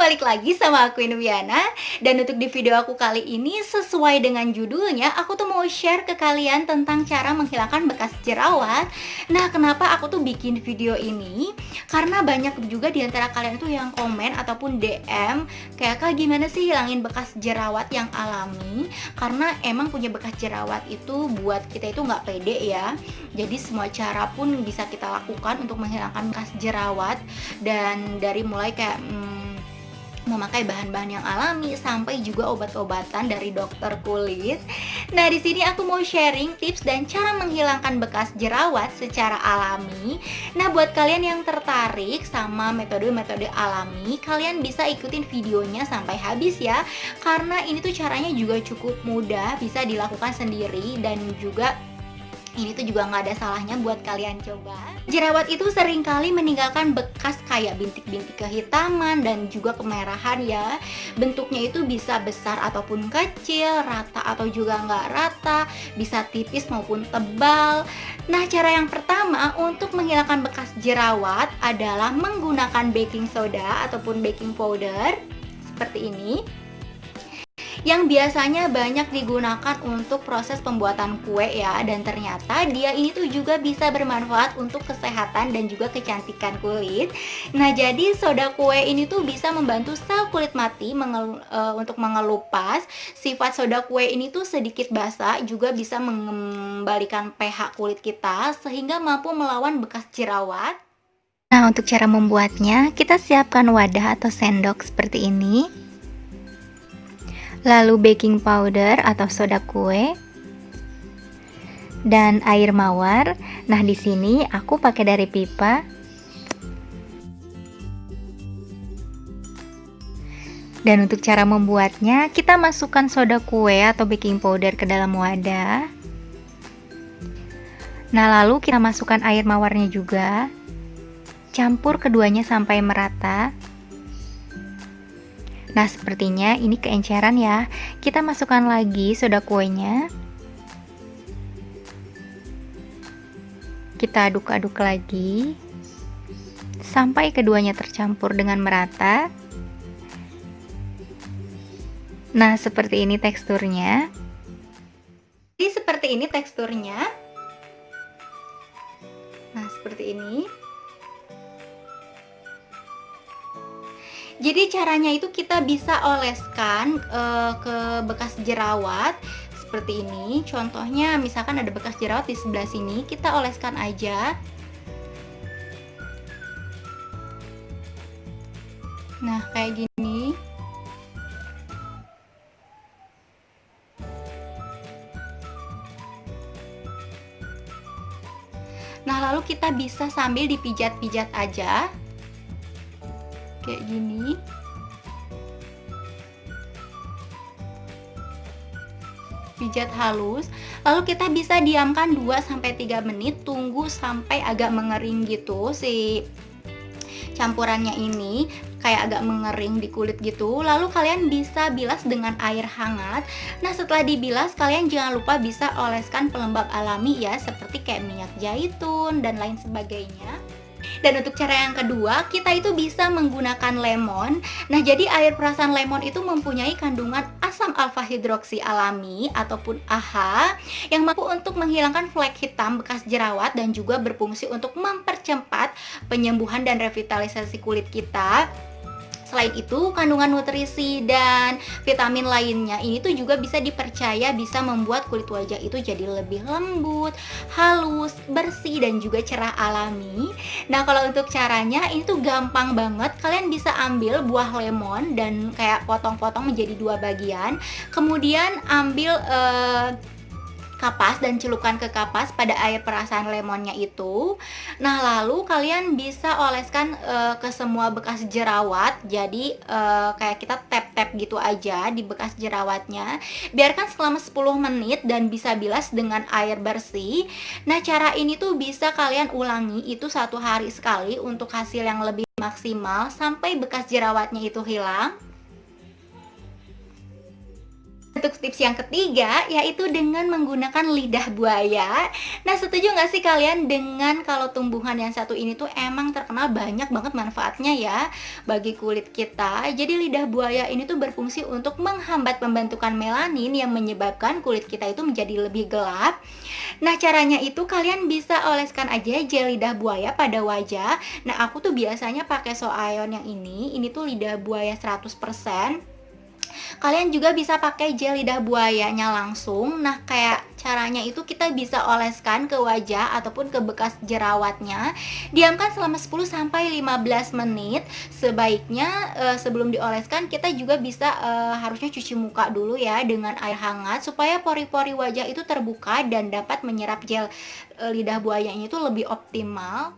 balik lagi sama aku Inuyana. Dan untuk di video aku kali ini, sesuai dengan judulnya, aku tuh mau share ke kalian tentang cara menghilangkan bekas jerawat. Nah, kenapa aku tuh bikin video ini? Karena banyak juga di antara kalian tuh yang komen ataupun DM kayak, "Kak, gimana sih hilangin bekas jerawat yang alami?" Karena emang punya bekas jerawat itu buat kita itu nggak pede ya. Jadi semua cara pun bisa kita lakukan untuk menghilangkan bekas jerawat, dan dari mulai kayak memakai bahan-bahan yang alami sampai juga obat-obatan dari dokter kulit. Nah, di sini aku mau sharing tips dan cara menghilangkan bekas jerawat secara alami. Nah, buat kalian yang tertarik sama metode-metode alami, kalian bisa ikutin videonya sampai habis ya. Karena ini tuh caranya juga cukup mudah, bisa dilakukan sendiri, dan juga ini tuh juga nggak ada salahnya buat kalian coba. Jerawat itu seringkali meninggalkan bekas kayak bintik-bintik kehitaman dan juga kemerahan ya. Bentuknya itu bisa besar ataupun kecil, rata atau juga nggak rata, bisa tipis maupun tebal. Nah, cara yang pertama untuk menghilangkan bekas jerawat adalah menggunakan baking soda ataupun baking powder seperti ini, yang biasanya banyak digunakan untuk proses pembuatan kue ya, dan ternyata dia ini tuh juga bisa bermanfaat untuk kesehatan dan juga kecantikan kulit. Nah, jadi soda kue ini tuh bisa membantu sel kulit mati untuk mengelupas. Sifat soda kue ini tuh sedikit basa, juga bisa mengembalikan pH kulit kita sehingga mampu melawan bekas jerawat. Nah, untuk cara membuatnya, kita siapkan wadah atau sendok seperti ini, lalu baking powder atau soda kue, dan air mawar. Nah, di sini aku pakai dari pipa. Dan untuk cara membuatnya, kita masukkan soda kue atau baking powder ke dalam wadah. Nah, lalu kita masukkan air mawarnya juga. Campur keduanya sampai merata. Nah, sepertinya ini keenceran ya. Kita masukkan lagi soda kuenya. Kita aduk-aduk lagi sampai keduanya tercampur dengan merata. Nah, seperti ini teksturnya. Jadi seperti ini teksturnya. Nah, seperti ini. Jadi caranya itu kita bisa oleskan ke bekas jerawat seperti ini. Contohnya misalkan ada bekas jerawat di sebelah sini, kita oleskan aja. Nah, kayak gini. Nah, lalu kita bisa sambil dipijat-pijat aja kayak gini. Pijat halus, lalu kita bisa diamkan 2-3 menit, tunggu sampai agak mengering gitu si campurannya ini, kayak agak mengering di kulit gitu. Lalu kalian bisa bilas dengan air hangat. Nah, setelah dibilas, kalian jangan lupa bisa oleskan pelembab alami ya, seperti kayak minyak zaitun dan lain sebagainya. Dan untuk cara yang kedua, kita itu bisa menggunakan lemon. Nah, jadi air perasan lemon itu mempunyai kandungan asam alfa hidroksi alami ataupun AHA yang mampu untuk menghilangkan flek hitam bekas jerawat dan juga berfungsi untuk mempercepat penyembuhan dan revitalisasi kulit kita. Selain itu, kandungan nutrisi dan vitamin lainnya ini tuh juga bisa dipercaya bisa membuat kulit wajah itu jadi lebih lembut, halus, bersih, dan juga cerah alami. Nah, kalau untuk caranya ini tuh gampang banget. Kalian bisa ambil buah lemon dan kayak potong-potong menjadi 2 bagian. Kemudian ambil kapas dan celupkan ke kapas pada air perasan lemonnya itu. Nah, lalu kalian bisa oleskan ke semua bekas jerawat. Jadi kayak kita tap-tap gitu aja di bekas jerawatnya. Biarkan selama 10 menit dan bisa bilas dengan air bersih. Nah, cara ini tuh bisa kalian ulangi itu 1 hari sekali untuk hasil yang lebih maksimal sampai bekas jerawatnya itu hilang. Untuk tips yang ketiga, yaitu dengan menggunakan lidah buaya. Nah, setuju nggak sih kalian dengan kalau tumbuhan yang satu ini tuh emang terkenal banyak banget manfaatnya ya bagi kulit kita. Jadi lidah buaya ini tuh berfungsi untuk menghambat pembentukan melanin yang menyebabkan kulit kita itu menjadi lebih gelap. Nah, caranya itu kalian bisa oleskan aja gel lidah buaya pada wajah. Nah, aku tuh biasanya pakai Soayon yang ini tuh lidah buaya 100%. Kalian juga bisa pakai gel lidah buayanya langsung. Nah, kayak caranya itu kita bisa oleskan ke wajah ataupun ke bekas jerawatnya. Diamkan selama 10 sampai 15 menit. Sebaiknya sebelum dioleskan kita juga bisa harusnya cuci muka dulu ya dengan air hangat supaya pori-pori wajah itu terbuka dan dapat menyerap gel lidah buayanya itu lebih optimal.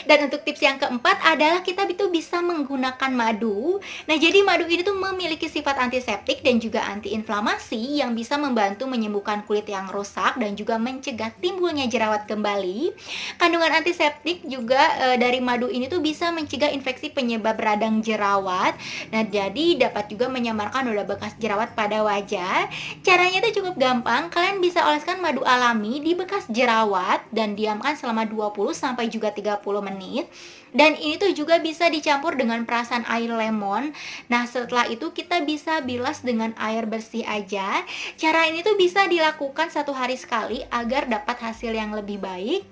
Dan untuk tips yang keempat adalah kita itu bisa menggunakan madu. Nah, jadi madu ini tuh memiliki sifat antiseptik dan juga antiinflamasi yang bisa membantu menyembuhkan kulit yang rusak dan juga mencegah timbulnya jerawat kembali. Kandungan antiseptik juga dari madu ini tuh bisa mencegah infeksi penyebab radang jerawat. Nah, jadi dapat juga menyamarkan noda bekas jerawat pada wajah. Caranya tuh cukup gampang. Kalian bisa oleskan madu alami di bekas jerawat dan diamkan selama 20 sampai juga 30 menit. Dan ini tuh juga bisa dicampur dengan perasan air lemon. Nah, setelah itu kita bisa bilas dengan air bersih aja. Cara ini tuh bisa dilakukan 1 hari sekali agar dapat hasil yang lebih baik.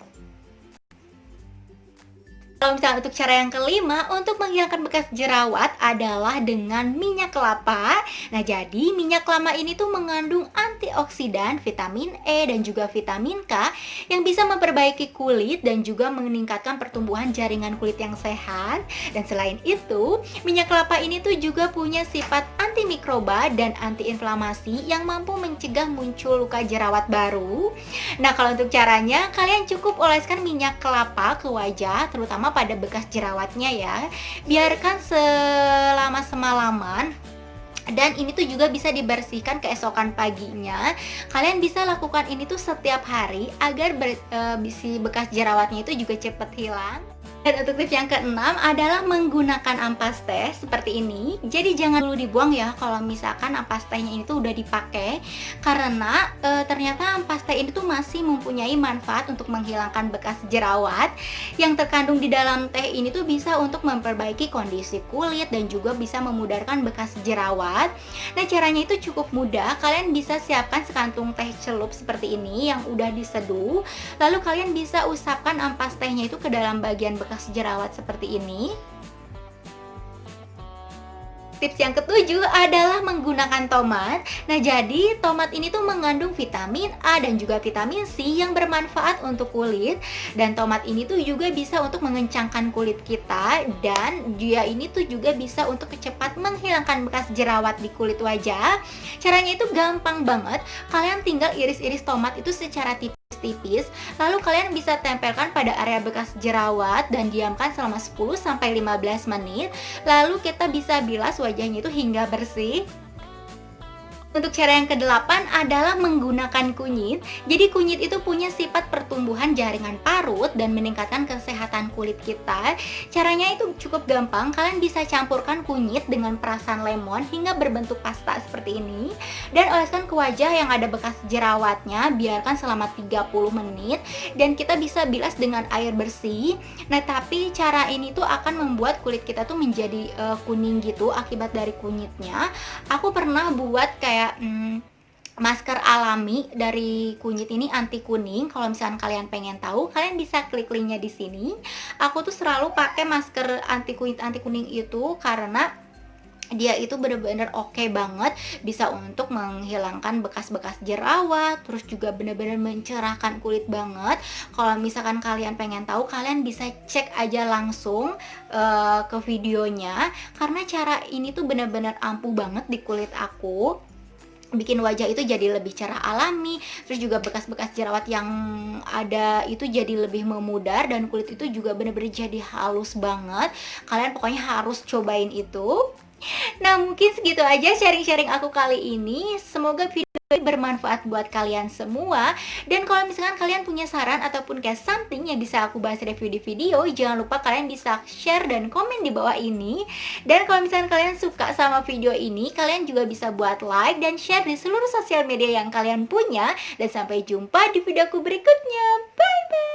Kalau misalnya untuk cara yang kelima, untuk menghilangkan bekas jerawat adalah dengan minyak kelapa. Nah, jadi minyak kelapa ini tuh mengandung antioksidan, vitamin E, dan juga vitamin K yang bisa memperbaiki kulit dan juga meningkatkan pertumbuhan jaringan kulit yang sehat. Dan selain itu, minyak kelapa ini tuh juga punya sifat antimikroba dan antiinflamasi yang mampu mencegah muncul luka jerawat baru. Nah, kalau untuk caranya, kalian cukup oleskan minyak kelapa ke wajah, terutama pada bekas jerawatnya ya. Biarkan selama semalaman. Dan ini tuh juga bisa dibersihkan keesokan paginya. Kalian bisa lakukan ini tuh setiap hari agar si bekas jerawatnya itu juga cepat hilang. Dan untuk tips yang keenam adalah menggunakan ampas teh seperti ini. Jadi jangan dulu dibuang ya kalau misalkan ampas tehnya ini tuh udah dipakai, karena ternyata ampas teh ini tuh masih mempunyai manfaat untuk menghilangkan bekas jerawat. Yang terkandung di dalam teh ini tuh bisa untuk memperbaiki kondisi kulit dan juga bisa memudarkan bekas jerawat. Nah, caranya itu cukup mudah. Kalian bisa siapkan sekantung teh celup seperti ini yang udah diseduh. Lalu kalian bisa usapkan ampas tehnya itu ke dalam bagian bekas jerawat seperti ini. Tips yang ketujuh adalah menggunakan tomat. Nah, jadi tomat ini tuh mengandung vitamin A dan juga vitamin C yang bermanfaat untuk kulit. Dan tomat ini tuh juga bisa untuk mengencangkan kulit kita. Dan dia ini tuh juga bisa untuk cepat menghilangkan bekas jerawat di kulit wajah. Caranya itu gampang banget. Kalian tinggal iris-iris tomat itu secara tipis, lalu kalian bisa tempelkan pada area bekas jerawat dan diamkan selama 10 sampai 15 menit. Lalu kita bisa bilas wajahnya itu hingga bersih. Untuk cara yang kedelapan adalah menggunakan kunyit. Jadi kunyit itu punya sifat pertumbuhan jaringan parut dan meningkatkan kesehatan kulit kita. Caranya itu cukup gampang. Kalian bisa campurkan kunyit dengan perasan lemon hingga berbentuk pasta seperti ini. Dan oleskan ke wajah yang ada bekas jerawatnya. Biarkan selama 30 menit. Dan kita bisa bilas dengan air bersih. Nah, tapi cara ini tuh akan membuat kulit kita tuh menjadi kuning gitu akibat dari kunyitnya. Aku pernah buat kayak masker alami dari kunyit ini anti kuning. Kalau misalkan kalian pengen tahu, kalian bisa klik linknya di sini. Aku tuh selalu pakai masker anti kuning itu karena dia itu bener-bener oke banget, bisa untuk menghilangkan bekas-bekas jerawat, terus juga bener-bener mencerahkan kulit banget. Kalau misalkan kalian pengen tahu, kalian bisa cek aja langsung ke videonya, karena cara ini tuh bener-bener ampuh banget di kulit aku, bikin wajah itu jadi lebih cerah alami, terus juga bekas-bekas jerawat yang ada itu jadi lebih memudar, dan kulit itu juga bener-bener jadi halus banget. Kalian pokoknya harus cobain itu. Nah, mungkin segitu aja sharing-sharing aku kali ini. Semoga video ini bermanfaat buat kalian semua. Dan kalau misalkan kalian punya saran ataupun kayak something yang bisa aku bahas review di video, jangan lupa kalian bisa share dan komen di bawah ini. Dan kalau misalkan kalian suka sama video ini, kalian juga bisa buat like dan share di seluruh sosial media yang kalian punya. Dan sampai jumpa di videoku berikutnya. Bye bye.